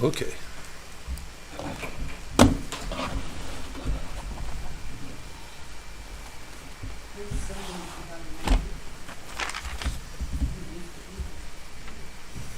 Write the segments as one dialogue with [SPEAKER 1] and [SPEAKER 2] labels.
[SPEAKER 1] Okay.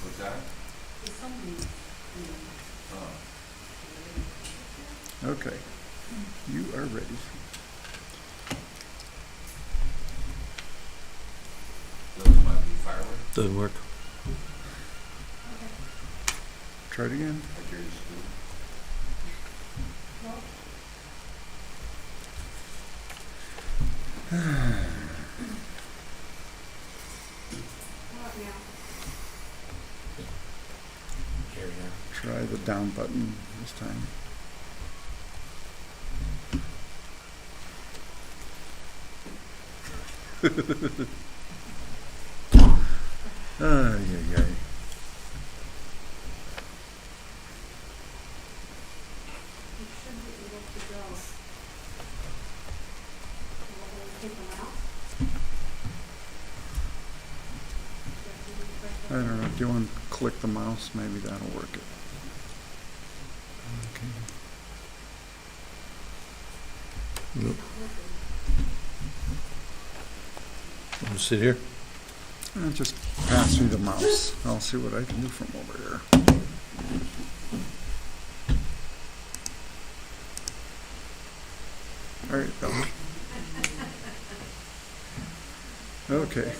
[SPEAKER 2] What's that?
[SPEAKER 3] Okay, you are ready.
[SPEAKER 2] Those might be fireworks.
[SPEAKER 1] Doesn't work.
[SPEAKER 3] Try it again.
[SPEAKER 2] Like yours do. Here we go.
[SPEAKER 3] Try the down button this time. Ay, ay, ay. I don't know, do you want to click the mouse? Maybe that'll work it. Okay.
[SPEAKER 1] Nope. Want to sit here?
[SPEAKER 3] Just pass me the mouse. I'll see what I can do from over here. There you go. Okay.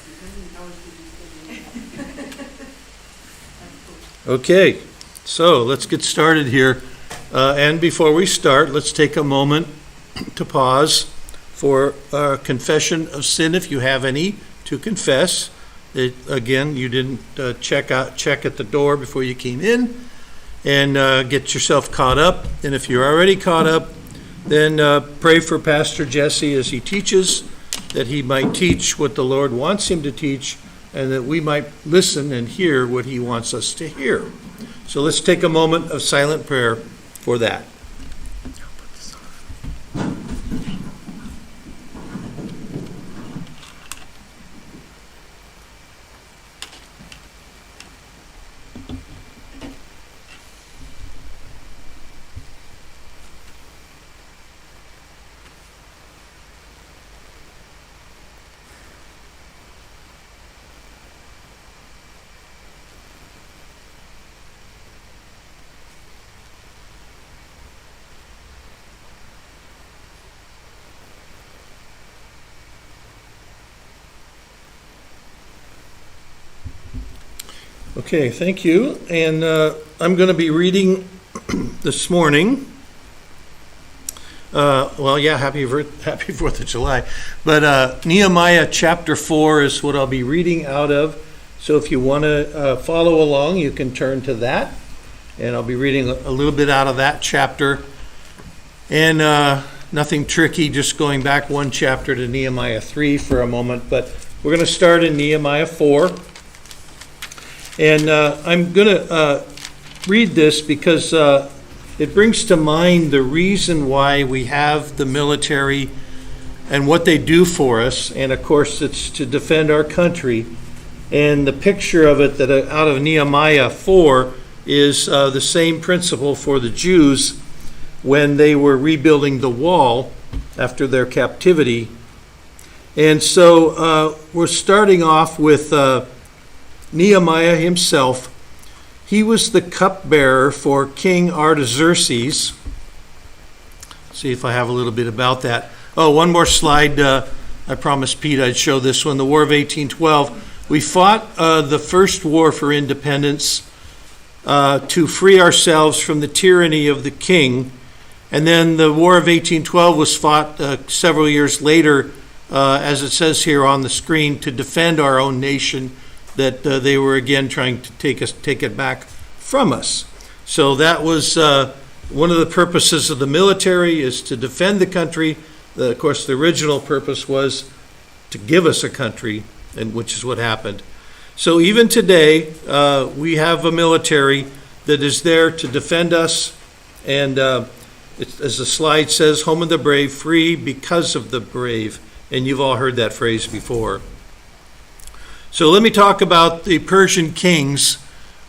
[SPEAKER 1] Okay, so let's get started here. And before we start, let's take a moment to pause for confession of sin, if you have any to confess. Again, you didn't check at the door before you came in, and get yourself caught up. And if you're already caught up, then pray for Pastor Jesse as he teaches, that he might teach what the Lord wants him to teach, and that we might listen and hear what he wants us to hear. So let's take a moment of silent prayer for that. Okay, thank you. And I'm going to be reading this morning. Happy 4th of July. But Nehemiah chapter 4 is what I'll be reading out of. So if you want to follow along, you can turn to that. And I'll be reading a little bit out of that chapter. And nothing tricky, just going back one chapter to Nehemiah 3 for a moment. But we're going to start in Nehemiah 4. And I'm going to read this because it brings to mind the reason why we have the military and what they do for us. And of course, it's to defend our country. And the picture of it that out of Nehemiah 4 is the same principle for the Jews when they were rebuilding the wall after their captivity. And so we're starting off with Nehemiah himself. He was the cupbearer for King Artaxerxes. See if I have a little bit about that. Oh, one more slide. I promised Pete I'd show this one. The War of 1812. We fought the first war for independence to free ourselves from the tyranny of the king. And then the War of 1812 was fought several years later, as it says here on the screen, to defend our own nation, that they were again trying to take it back from us. So that was one of the purposes of the military, is to defend the country. Of course, the original purpose was to give us a country, and which is what happened. So even today, we have a military that is there to defend us, and as the slide says, home of the brave, free because of the brave. And you've all heard that phrase before. So let me talk about the Persian kings.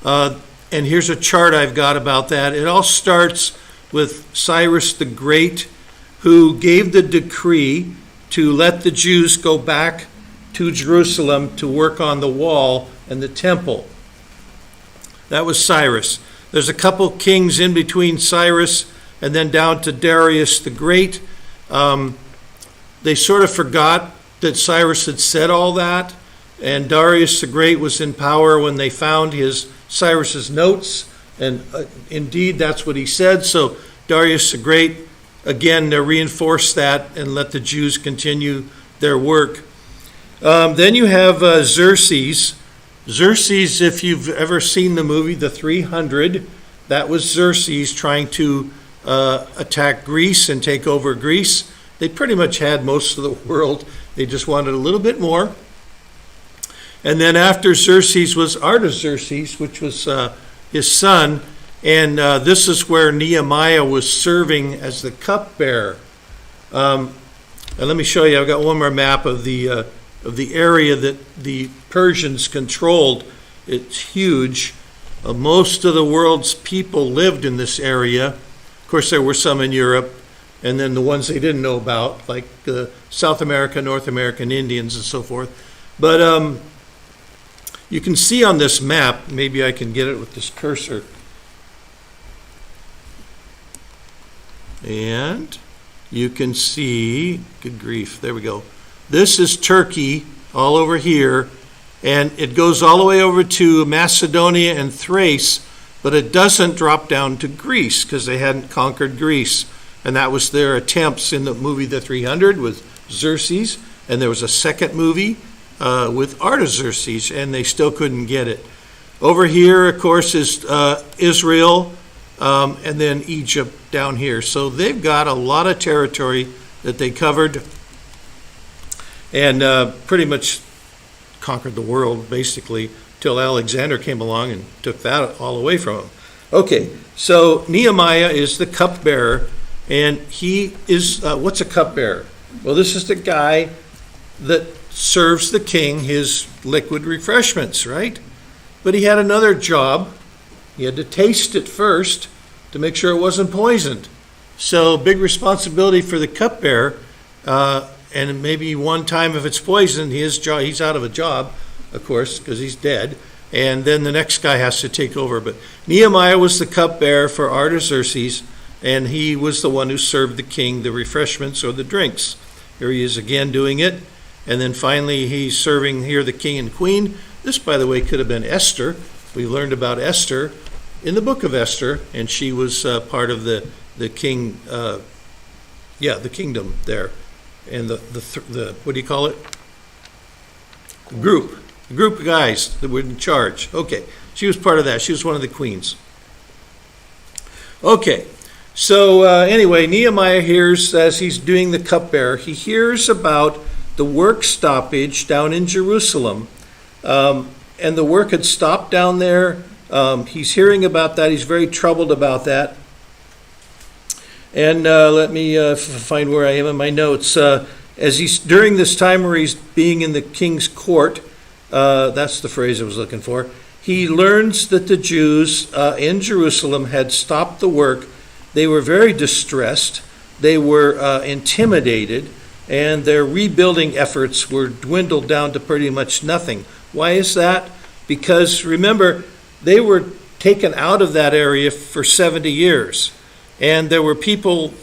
[SPEAKER 1] And And here's a chart I've got about that. It all starts with Cyrus the Great, who gave the decree to let the Jews go back to Jerusalem to work on the wall and the temple. That was Cyrus. There's a couple kings in between Cyrus and then down to Darius the Great. They sort of forgot that Cyrus had said all that, and Darius the Great was in power when they found Cyrus's notes, and indeed that's what he said. So Darius the Great again reinforced that and let the Jews continue their work. Then you have Xerxes. Xerxes, if you've ever seen the movie The 300, that was Xerxes trying to attack Greece and take over Greece. They pretty much had most of the world. They just wanted a little bit more. And then after Xerxes was Artaxerxes, which was his son. And this is where Nehemiah was serving as the cupbearer. And let me show you, I've got one more map of the area that the Persians controlled. It's huge. Most of the world's people lived in this area. Of course, there were some in Europe, and then the ones they didn't know about, like South America, North American Indians, and so forth. But you can see on this map, maybe I can get it with this cursor. And you can see, good grief, there we go. This is Turkey all over here, and it goes all the way over to Macedonia and Thrace, but it doesn't drop down to Greece because they hadn't conquered Greece. And that was their attempts in the movie The 300 with Xerxes, and there was a second movie with Artaxerxes, and they still couldn't get it. Over here, of course, is Israel, and then Egypt down here. So they've got a lot of territory that they covered and pretty much conquered the world, basically, till Alexander came along and took that all away from them. Okay, so Nehemiah is the cupbearer, and he is, what's a cupbearer? Well, this is the guy that serves the king his liquid refreshments, right? But he had another job. He had to taste it first to make sure it wasn't poisoned. So big responsibility for the cupbearer. And maybe one time if it's poisoned, he's out of a job, of course, because he's dead. And then the next guy has to take over. But Nehemiah was the cupbearer for Artaxerxes, and he was the one who served the king the refreshments or the drinks. Here he is again doing it. And then finally he's serving here the king and queen. This, by the way, could have been Esther. We learned about Esther in the book of Esther, and she was part of the king, the kingdom there, and the what do you call it? The group of guys that were in charge. Okay, she was part of that. She was one of the queens. Okay, so anyway, Nehemiah hears, as he's doing the cupbearer, he hears about the work stoppage down in Jerusalem, and the work had stopped down there. He's hearing about that. He's very troubled about that. And let me find where I am in my notes. As he's during this time where he's being in the king's court, that's the phrase I was looking for. He learns that the Jews in Jerusalem had stopped the work. They were very distressed. They were intimidated, and their rebuilding efforts were dwindled down to pretty much nothing. Why is that? Because remember, they were taken out of that area for 70 years. And there were people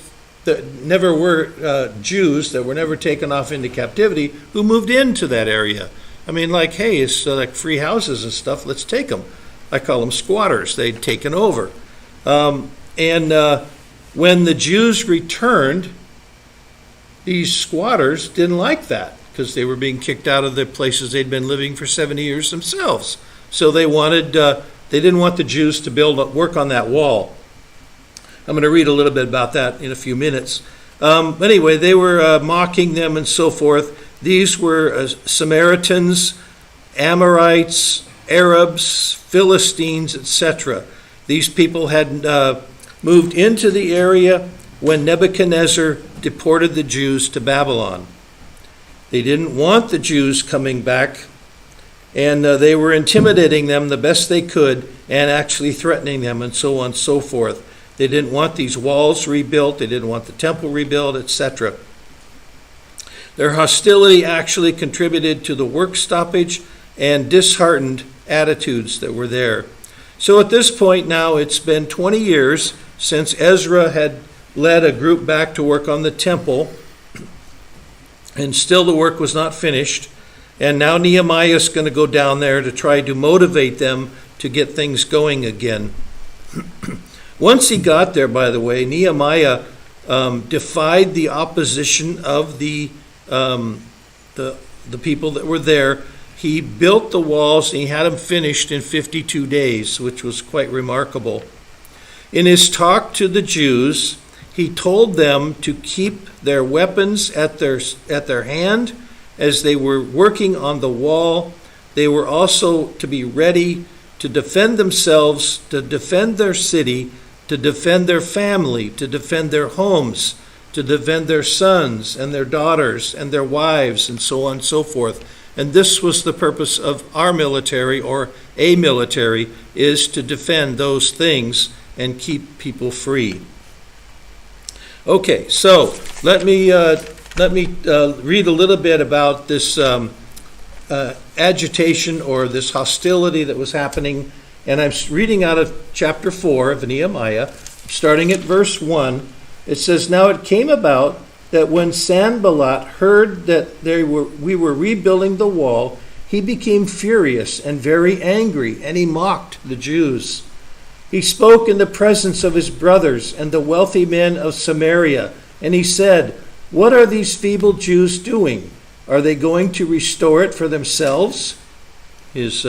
[SPEAKER 1] that never were Jews, that were never taken off into captivity, who moved into that area. I mean, like, hey, it's like free houses and stuff, let's take them. I call them squatters. They'd taken over. And when the Jews returned, these squatters didn't like that because they were being kicked out of the places they'd been living for 70 years themselves. So they didn't want the Jews to work on that wall. I'm going to read a little bit about that in a few minutes. Anyway, they were mocking them and so forth. These were Samaritans, Amorites, Arabs, Philistines, etc. These people had moved into the area when Nebuchadnezzar deported the Jews to Babylon. They didn't want the Jews coming back, And they were intimidating them the best they could and actually threatening them and so on and so forth. They didn't want these walls rebuilt. They didn't want the temple rebuilt, etc. Their hostility actually contributed to the work stoppage and disheartened attitudes that were there. So at this point now, it's been 20 years since Ezra had led a group back to work on the temple, and still the work was not finished. And now Nehemiah is going to go down there to try to motivate them to get things going again. Once he got there, by the way, Nehemiah defied the opposition of the people that were there. He built the walls and he had them finished in 52 days, which was quite remarkable. In his talk to the Jews, he told them to keep their weapons at their hand as they were working on the wall. They were also to be ready to defend themselves, to defend their city, to defend their family, to defend their homes, to defend their sons and their daughters and their wives, and so on and so forth. And this was the purpose of our military, or a military, is to defend those things and keep people free. Okay, so let me read a little bit about this agitation or this hostility that was happening. And I'm reading out of chapter 4 of Nehemiah, starting at verse 1. It says, "Now it came about that when Sanballat heard that we were rebuilding the wall, he became furious and very angry, and he mocked the Jews. He spoke in the presence of his brothers and the wealthy men of Samaria, and he said, 'What are these feeble Jews doing? Are they going to restore it for themselves?'" His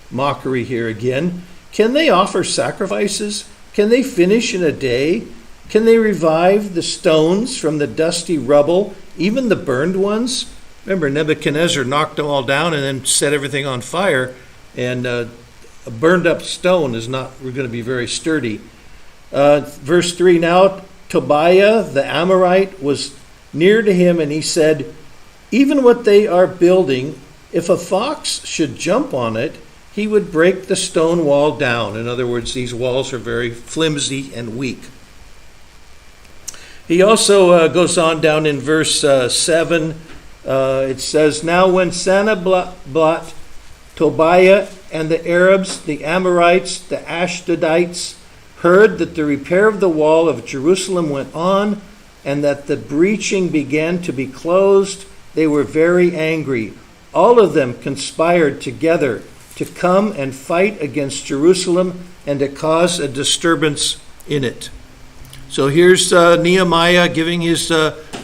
[SPEAKER 1] mockery here again. "Can they offer sacrifices? Can they finish in a day? Can they revive the stones from the dusty rubble, even the burned ones?" Remember, Nebuchadnezzar knocked them all down and then set everything on fire, and a burned up stone is not going to be very sturdy. Verse 3, "Now Tobiah the Amorite was near to him, and he said, 'Even what they are building, if a fox should jump on it, he would break the stone wall down.'" In other words, these walls are very flimsy and weak. He also goes on down in verse 7. It says, "Now when Sanballat, Tobiah, and the Arabs, the Amorites, the Ashdodites, heard that the repair of the wall of Jerusalem went on, and that the breaching began to be closed, they were very angry. All of them conspired together to come and fight against Jerusalem and to cause a disturbance in it." So here's Nehemiah giving his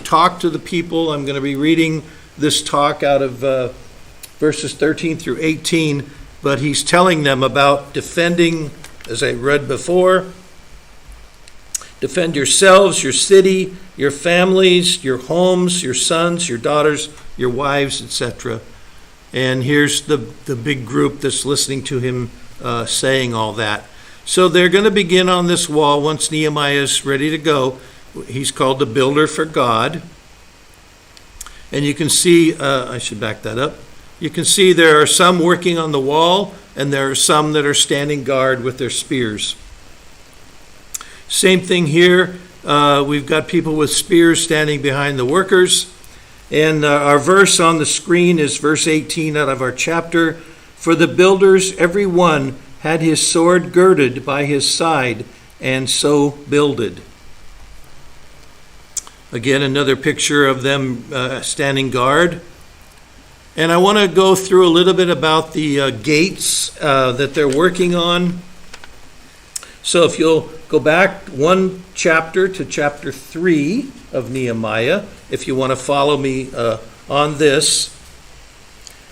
[SPEAKER 1] talk to the people. I'm going to be reading this talk out of verses 13 through 18, but he's telling them about defending, as I read before, defend yourselves, your city, your families, your homes, your sons, your daughters, your wives, etc. And here's the big group that's listening to him saying all that. So they're going to begin on this wall once Nehemiah is ready to go. He's called the builder for God. And you can see, I should back that up. You can see there are some working on the wall, and there are some that are standing guard with their spears. Same thing here. We've got people with spears standing behind the workers. And our verse on the screen is verse 18 out of our chapter. "For the builders, every one, had his sword girded by his side, and so builded." Again, another picture of them standing guard. And I want to go through a little bit about the gates that they're working on. So if you'll go back one chapter to chapter 3 of Nehemiah, if you want to follow me on this.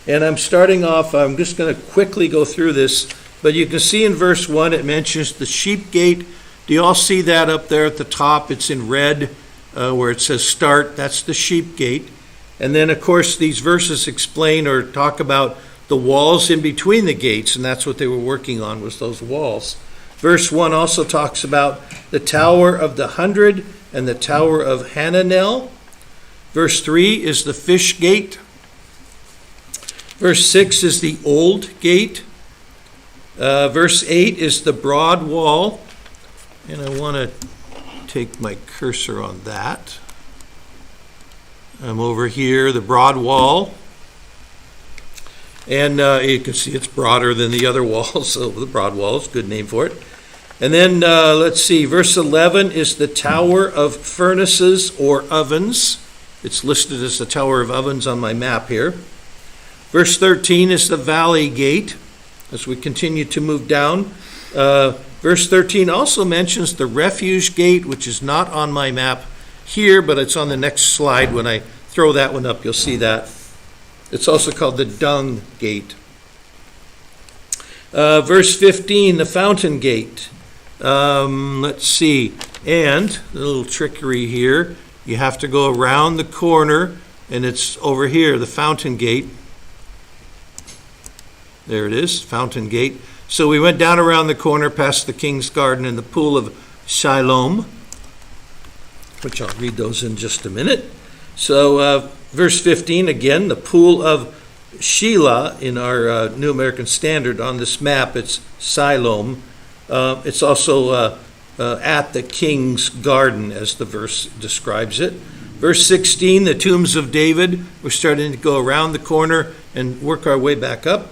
[SPEAKER 1] And I'm starting off, I'm just going to quickly go through this. But you can see in verse 1, it mentions the sheep gate. Do you all see that up there at the top? It's in red where it says start. That's the sheep gate. And then, of course, these verses explain or talk about the walls in between the gates, and that's what they were working on, was those walls. Verse 1 also talks about the Tower of the 100 and the Tower of Hananel. Verse 3 is the fish gate. Verse 6 is the old gate. Verse 8 is the broad wall. And I want to take my cursor on that. I'm over here, the broad wall. And you can see it's broader than the other walls, so the broad wall is a good name for it. And then, let's see, verse 11 is the Tower of Furnaces or Ovens. It's listed as the Tower of Ovens on my map here. Verse 13 is the Valley Gate, as we continue to move down. Verse 13 also mentions the Refuge Gate, which is not on my map here, but it's on the next slide. When I throw that one up, you'll see that. It's also called the Dung Gate. Verse 15, the Fountain Gate. Let's see. And a little trickery here. You have to go around the corner, and it's over here, the Fountain Gate. There it is, Fountain Gate. So we went down around the corner past the King's Garden and the Pool of Siloam, which I'll read those in just a minute. So verse 15, again, the Pool of Shelah in our New American Standard. On this map, it's Siloam. It's also at the King's Garden, as the verse describes it. Verse 16, the tombs of David. We're starting to go around the corner and work our way back up.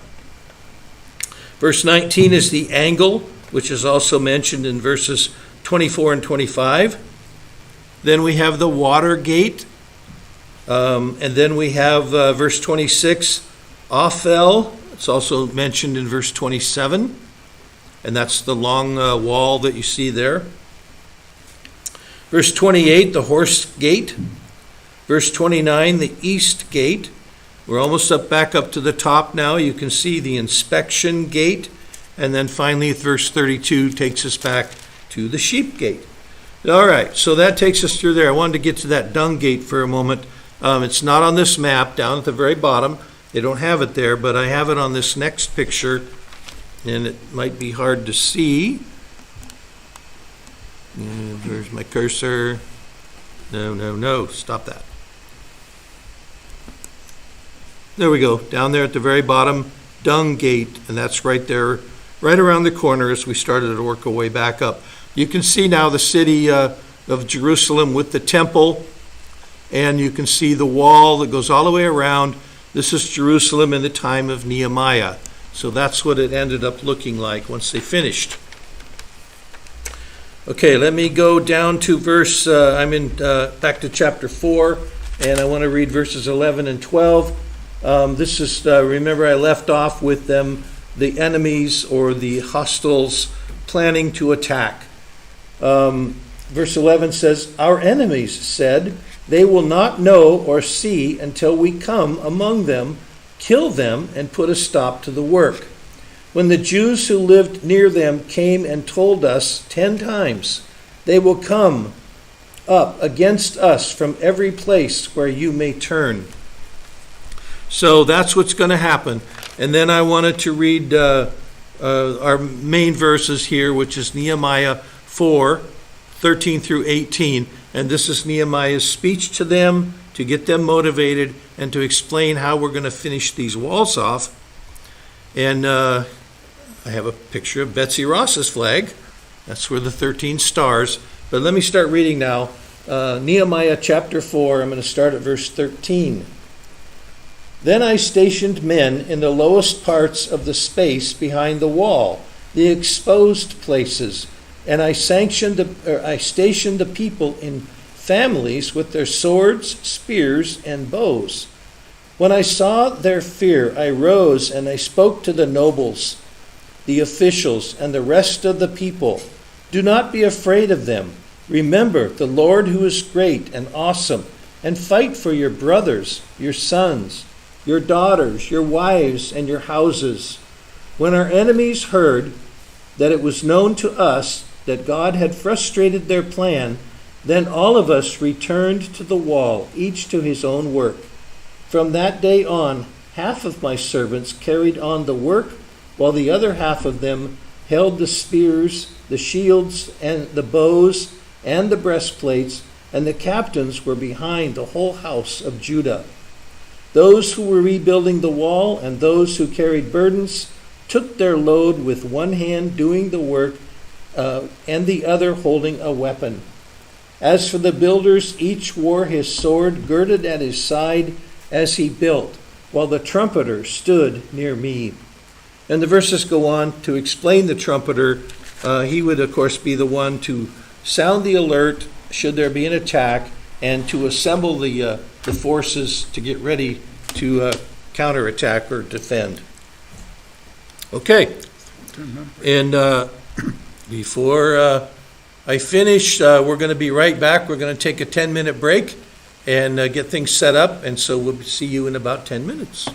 [SPEAKER 1] Verse 19 is the angle, which is also mentioned in verses 24 and 25. Then we have the water gate. And then we have verse 26, Ophel. It's also mentioned in verse 27. And that's the long wall that you see there. Verse 28, the horse gate. Verse 29, the east gate. We're almost back up to the top now. You can see the inspection gate. And then finally, verse 32 takes us back to the sheep gate. All right, so that takes us through there. I wanted to get to that dung gate for a moment. It's not on this map down at the very bottom. They don't have it there, but I have it on this next picture. And it might be hard to see. There's my cursor. No, stop that. There we go, down there at the very bottom, Dung Gate, and that's right there, right around the corner as we started to work our way back up. You can see now the city of Jerusalem with the temple, and you can see the wall that goes all the way around. This is Jerusalem in the time of Nehemiah. So that's what it ended up looking like once they finished. Okay, let me go down to verse, back to chapter 4, and I want to read verses 11 and 12. This is, remember I left off with them, the enemies or the hostiles planning to attack. Verse 11 says, our enemies said, they will not know or see until we come among them, kill them, and put a stop to the work. When the Jews who lived near them came and told us 10 times, they will come up against us from every place where you may turn. So that's what's going to happen. And then I wanted to read our main verses here, which is Nehemiah 4, 13 through 18. And this is Nehemiah's speech to them to get them motivated and to explain how we're going to finish these walls off. And I have a picture of Betsy Ross's flag. That's where the 13 stars. But let me start reading now. Nehemiah chapter 4, I'm going to start at verse 13. Then I stationed men in the lowest parts of the space behind the wall, the exposed places, and I stationed the people in families with their swords, spears, and bows. When I saw their fear, I rose and I spoke to the nobles, the officials, and the rest of the people. Do not be afraid of them. Remember the Lord who is great and awesome, and fight for your brothers, your sons, your daughters, your wives, and your houses. When our enemies heard that it was known to us that God had frustrated their plan, then all of us returned to the wall, each to his own work. From that day on, half of my servants carried on the work, while the other half of them held the spears, the shields, and the bows, and the breastplates, and the captains were behind the whole house of Judah. Those who were rebuilding the wall and those who carried burdens took their load with one hand doing the work and the other holding a weapon. As for the builders, each wore his sword girded at his side as he built, while the trumpeter stood near me. And the verses go on to explain the trumpeter. He would, of course, be the one to sound the alert should there be an attack and to assemble the forces to get ready to counterattack or defend. Okay, and before I finish, we're going to be right back. We're going to take a 10-minute break and get things set up, and so we'll see you in about 10 minutes.